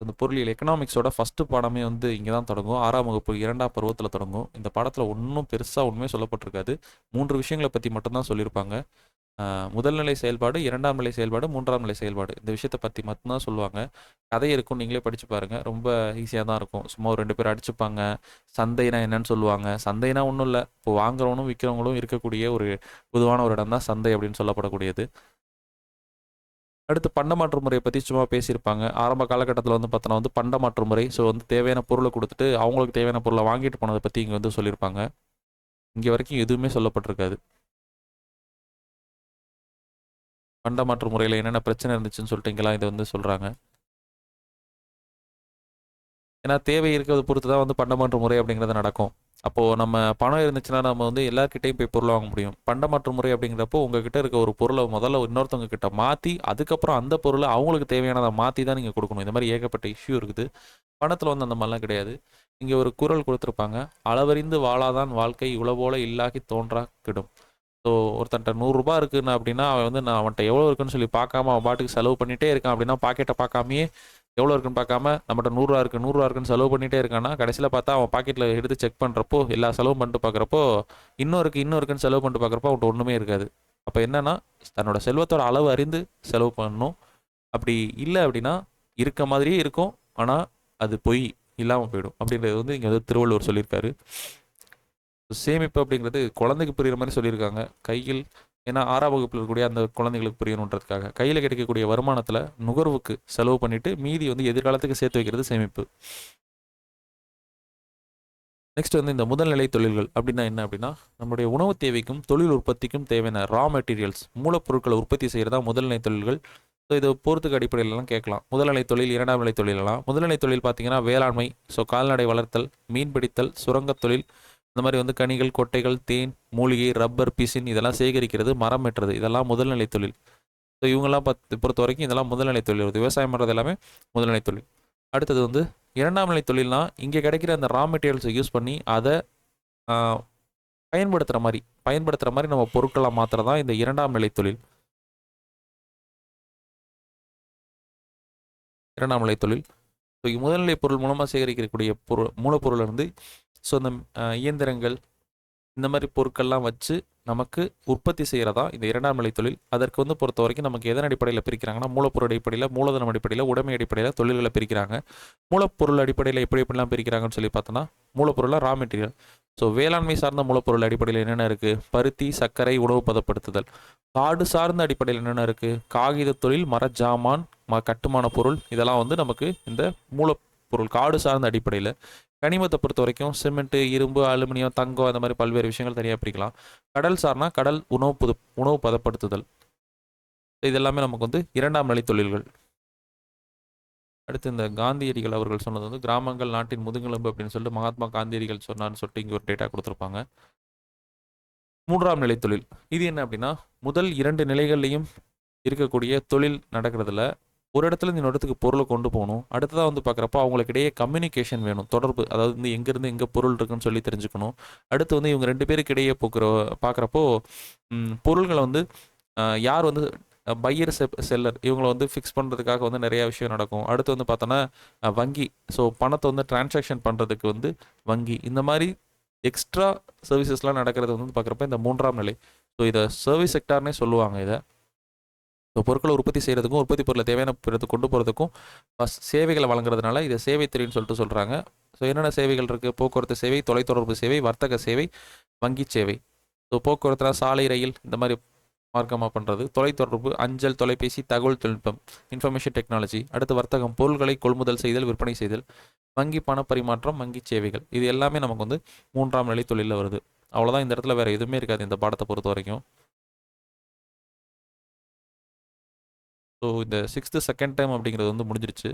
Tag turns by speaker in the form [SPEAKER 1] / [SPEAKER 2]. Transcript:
[SPEAKER 1] இந்த பொருளியல் எக்கனாமிக்ஸோட ஃபஸ்ட்டு பாடமே வந்து இங்கே தான் தொடங்கும். 6ஆம் வகுப்பு 2ஆம் பருவத்தில் தொடங்கும். இந்த பாடத்தில் ஒன்றும் பெருசாக உண்மையே சொல்லப்பட்டிருக்காது. 3 விஷயங்களை பற்றி மட்டும்தான் சொல்லியிருப்பாங்க. முதல் நிலை செயல்பாடு, 2ஆம் நிலை செயல்பாடு, 3ஆம் நிலை செயல்பாடு. இந்த விஷயத்தை பற்றி மட்டும்தான் சொல்லுவாங்க. கதை இருக்கும், நீங்களே படித்து பாருங்கள். ரொம்ப ஈஸியாக தான் இருக்கும். சும்மா ஒரு 2 பேர் அடிச்சுப்பாங்க. சந்தைனா என்னன்னு சொல்லுவாங்க. சந்தைனா ஒன்றும் இல்லை, இப்போ வாங்குறவனும் விற்கிறவங்களும் இருக்கக்கூடிய ஒரு பொதுவான ஒரு இடம் தான் சந்தை அப்படின்னு சொல்லப்படக்கூடியது. அடுத்து பண்டமாற்று முறையை பற்றி சும்மா பேசியிருப்பாங்க. ஆரம்ப காலகட்டத்தில் வந்து பார்த்தோன்னா வந்து பண்டமாற்று முறை. ஸோ வந்து தேவையான பொருளை கொடுத்துட்டு அவங்களுக்கு தேவையான பொருளை வாங்கிட்டு போனதை பற்றி இங்கே வந்து சொல்லியிருப்பாங்க. இங்கே வரைக்கும் எதுவுமே சொல்லப்பட்டிருக்காது. பண்டமாற்று முறையில் என்னென்ன பிரச்சனை இருந்துச்சுன்னு சொல்லிட்டு இங்கெல்லாம் இதை வந்து சொல்கிறாங்க. ஏன்னா தேவை இருக்கிறத பொறுத்து தான் வந்து பண்டமாற்று முறை அப்படிங்கிறது நடக்கும். அப்போது நம்ம பணம் இருந்துச்சுன்னா நம்ம வந்து எல்லாருக்கிட்டையும் போய் பொருள் வாங்க முடியும். பண்டமாற்று முறை அப்படிங்கிறப்போ உங்ககிட்ட இருக்க ஒரு பொருளை முதல்ல இன்னொருத்தவங்க கிட்ட மாற்றி அதுக்கப்புறம் அந்த பொருளை அவங்களுக்கு தேவையானதை மாற்றி தான் நீங்கள் கொடுக்கணும். இந்த மாதிரி ஏகப்பட்ட இஷ்யூ இருக்குது. பணத்தில் வந்து அந்த மாதிரிலாம் கிடையாது. இங்கே ஒரு குறள் கொடுத்துருப்பாங்க, அளவறிந்து வாழாதான் வாழ்க்கை உளவோல இல்லாகி தோன்றா கிடும். ஸோ ஒருத்தன்ட்ட 100 ரூபா இருக்குன்னு அப்படின்னா அவன் வந்து நான் அவன்கிட்ட எவ்வளோ இருக்குன்னு சொல்லி பார்க்காம அவன் பாட்டுக்கு செலவு பண்ணிகிட்டே இருக்கான். அப்படின்னா பாக்கெட்டை பார்க்காமையே எவ்வளோ இருக்குன்னு பார்க்காம நம்மகிட்ட 100 ரூபா இருக்குது 100 ரூபா இருக்குன்னு செலவு பண்ணிகிட்டே இருக்கான்னா கடைசியில் பார்த்தா அவன் பாக்கெட்டில் எடுத்து செக் பண்ணுறப்போ எல்லா செலவும் பண்ணிட்டு பார்க்குறப்போ இன்னும் இருக்குன்னு செலவு பண்ணிட்டு பார்க்குறப்போ அவன்கிட்ட ஒன்றுமே இருக்காது. அப்போ என்னன்னா தன்னோட செல்வத்தோட அளவு அறிந்து செலவு பண்ணணும். அப்படி இல்லை அப்படின்னா இருக்க மாதிரியே இருக்கும், ஆனால் அது பொய், இல்லாமல் போயிடும் அப்படின்றது வந்து இங்கே வந்து திருவள்ளுவர் சொல்லியிருக்காரு. சேமிப்பு அப்படிங்கிறது குழந்தைக்கு புரிகிற மாதிரி சொல்லியிருக்காங்க. கையில், ஏன்னா 6ஆம் வகுப்பில் இருக்கக்கூடிய அந்த குழந்தைங்களுக்கு புரியணுன்றதுக்காக கையில் கிடைக்கக்கூடிய வருமானத்தில் நுகர்வுக்கு செலவு பண்ணிவிட்டு மீதி வந்து எதிர்காலத்துக்கு சேர்த்து வைக்கிறது சேமிப்பு. நெக்ஸ்ட் வந்து இந்த முதல்நிலை தொழில்கள் அப்படின்னா என்ன அப்படின்னா நம்மளுடைய உணவு தேவைக்கும் தொழில் உற்பத்திக்கும் தேவையான ரா மெட்டீரியல்ஸ் மூலப்பொருட்களை உற்பத்தி செய்கிறதா முதல்நிலை தொழில்கள். ஸோ இது போகிறதுக்கு அடிப்படையிலலாம் கேட்கலாம். முதல்நிலை தொழில், 2ஆம் நிலை தொழிலெல்லாம். முதல்நிலை தொழில் பார்த்தீங்கன்னா வேளாண்மை, ஸோ கால்நடை வளர்த்தல், மீன்பிடித்தல், சுரங்கத் தொழில், இந்த மாதிரி வந்து கனிகள், கொட்டைகள், தேன், மூலிகை, ரப்பர், பிசின் இதெல்லாம் சேகரிக்கிறது, மரம் வெட்டுறது, இதெல்லாம் முதல்நிலை தொழில். ஸோ இவங்கெல்லாம் பொறுத்த வரைக்கும் இதெல்லாம் முதல்நிலை தொழில் வருது. விவசாயம் பண்ணுறது எல்லாமே முதல்நிலை தொழில். அடுத்தது வந்து 2ஆம் நிலை தொழில்னா இங்கே கிடைக்கிற அந்த ரா மெட்டீரியல்ஸை யூஸ் பண்ணி அதை பயன்படுத்துகிற மாதிரி நம்ம பொருட்களாக மாற்றுறது தான் இந்த 2ஆம் நிலை தொழில். 2ஆம் நிலை தொழில். ஸோ முதல்நிலை பொருள் மூலமாக சேகரிக்கக்கூடிய மூலப்பொருள் இருந்து ஸோ அந்த இயந்திரங்கள் இந்த மாதிரி பொருட்கள்லாம் வச்சு நமக்கு உற்பத்தி செய்கிறதா இந்த 2ஆம் நிலை தொழில். அதற்கு வந்து பொறுத்த வரைக்கும் நமக்கு எதன் அடிப்படையில் பிரிக்கிறாங்கன்னா மூலப்பொருள் அடிப்படையில், மூலதனம் அடிப்படையில், உடைமை அடிப்படையில் தொழில்களை பிரிக்கிறாங்க. மூலப்பொருள் அடிப்படையில் எப்படிலாம் பிரிக்கிறாங்கன்னு சொல்லி பார்த்தோன்னா மூலப்பொருளாக ரா மெட்டீரியல். ஸோ வேளாண்மை சார்ந்த மூலப்பொருள் அடிப்படையில் என்னென்ன இருக்குது? பருத்தி, சர்க்கரை, உணவு பதப்படுத்துதல். காடு சார்ந்த அடிப்படையில் என்னென்ன இருக்குது? காகித தொழில், மர ஜாமான், கட்டுமான பொருள், இதெல்லாம் வந்து நமக்கு இந்த மூலப்பொருள் காடு சார்ந்த அடிப்படையில். கனிமத்தை பொறுத்த வரைக்கும் சிமெண்ட்டு, இரும்பு, அலுமினியம், தங்கம், அந்த மாதிரி பல்வேறு விஷயங்கள் தனியாக பிரிக்கலாம். கடல் சார்னா கடல் உணவு பதப்படுத்துதல். இதெல்லாமே நமக்கு வந்து 2ஆம் நிலை தொழில்கள். அடுத்து இந்த காந்தியடிகள் அவர்கள் சொன்னது வந்து கிராமங்கள் நாட்டின் முதுகெலும்பு அப்படின்னு சொல்லிட்டு மகாத்மா காந்தியடிகள் சொன்னார்னு சொல்லிட்டு இங்கே ஒரு டேட்டா கொடுத்துருப்பாங்க. 3ஆம் நிலை தொழில் இது என்ன அப்படின்னா முதல் 2 நிலைகள்லையும் இருக்கக்கூடிய தொழில் நடக்கிறதுல ஒரு இடத்துல இந்த இடத்துக்கு பொருளை கொண்டு போகணும். அடுத்ததாக வந்து பார்க்குறப்போ அவங்களுக்கு இடையே கம்யூனிகேஷன் வேணும், தொடர்பு. அதாவது வந்து எங்கேருந்து எங்கே பொருள் இருக்குன்னு சொல்லி தெரிஞ்சுக்கணும். அடுத்து வந்து இவங்க 2 பேருக்கு இடையே பார்க்குறப்போ பொருள்களை வந்து யார் வந்து பையர் செல்லர் இவங்களை வந்து ஃபிக்ஸ் பண்ணுறதுக்காக வந்து நிறையா விஷயம் நடக்கும். அடுத்து வந்து பார்த்தோன்னா வங்கி, ஸோ பணத்தை வந்து டிரான்சாக்ஷன் பண்ணுறதுக்கு வந்து வங்கி, இந்த மாதிரி எக்ஸ்ட்ரா சர்வீசஸ்லாம் நடக்கிறது வந்து பார்க்குறப்ப இந்த 3ஆம் நிலை. ஸோ இதை சர்வீஸ் செக்டார்னே சொல்லுவாங்க. இதை ஸோ பொருட்களை உற்பத்தி செய்கிறதுக்கும் உற்பத்தி பொருளை தேவையான பிறகு கொண்டு போகிறதுக்கும் சேவைகளை வழங்குறதுனால இதை சேவைத்துறைன்னு சொல்லிட்டு சொல்கிறாங்க. ஸோ என்னென்ன சேவைகள் இருக்குது? போக்குவரத்து சேவை, தொலைத்தொடர்பு சேவை, வர்த்தக சேவை, வங்கி சேவை. ஸோ போக்குவரத்துனா சாலை, ரயில் இந்த மாதிரி மார்க்கமாக பண்ணுறது. தொலைத்தொடர்பு, அஞ்சல், தொலைபேசி, தகவல் தொழில்நுட்பம், இன்ஃபர்மேஷன் டெக்னாலஜி. அடுத்து வர்த்தகம், பொருட்களை கொள்முதல் செய்தல், விற்பனை செய்தல், வங்கி பண பரிமாற்றம், வங்கி சேவைகள். இது எல்லாமே நமக்கு வந்து 3ஆம் நிலை தொழிலில் வருது. அவ்வளோதான், இந்த இடத்துல வேறு எதுவுமே இருக்காது இந்த பாடத்தை பொறுத்த வரைக்கும். ஸோ இந்த 6th செகண்ட் டைம் அப்படிங்கிறது வந்து முடிஞ்சிருச்சு.